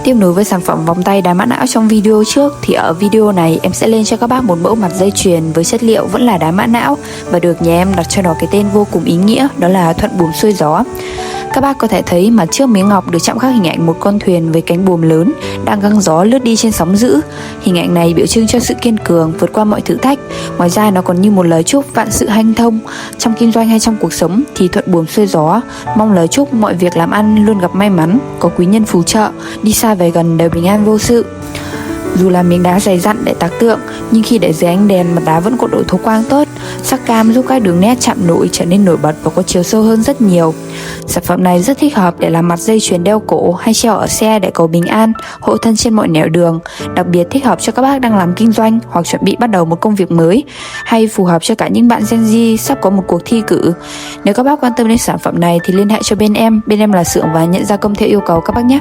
Tiếp nối với sản phẩm vòng tay đá mã não trong video trước thì ở video này em sẽ lên cho các bác một mẫu mặt dây chuyền với chất liệu vẫn là đá mã não và được nhà em đặt cho nó cái tên vô cùng ý nghĩa, đó là thuận buồm xuôi gió. Các bác có thể thấy mặt trước miếng ngọc được chạm khắc hình ảnh một con thuyền với cánh buồm lớn đang găng gió lướt đi trên sóng dữ. Hình ảnh này biểu trưng cho sự kiên cường vượt qua mọi thử thách. Ngoài ra nó còn như một lời chúc vạn sự hanh thông. Trong kinh doanh hay trong cuộc sống thì thuận buồm xuôi gió, mong lời chúc mọi việc làm ăn luôn gặp may mắn, có quý nhân phù trợ, đi xa về gần đều bình an vô sự. Dù là miếng đá dày dặn để tạc tượng, nhưng khi để dưới ánh đèn mặt đá vẫn có độ thấu quang tốt. Sắc cam giúp các đường nét chạm nổi trở nên nổi bật và có chiều sâu hơn rất nhiều. Sản phẩm này rất thích hợp để làm mặt dây chuyền đeo cổ hay treo ở xe để cầu bình an, hộ thân trên mọi nẻo đường. Đặc biệt thích hợp cho các bác đang làm kinh doanh hoặc chuẩn bị bắt đầu một công việc mới, hay phù hợp cho cả những bạn Gen Z sắp có một cuộc thi cử. Nếu các bác quan tâm đến sản phẩm này thì liên hệ cho bên em là xưởng và nhận gia công theo yêu cầu các bác nhé.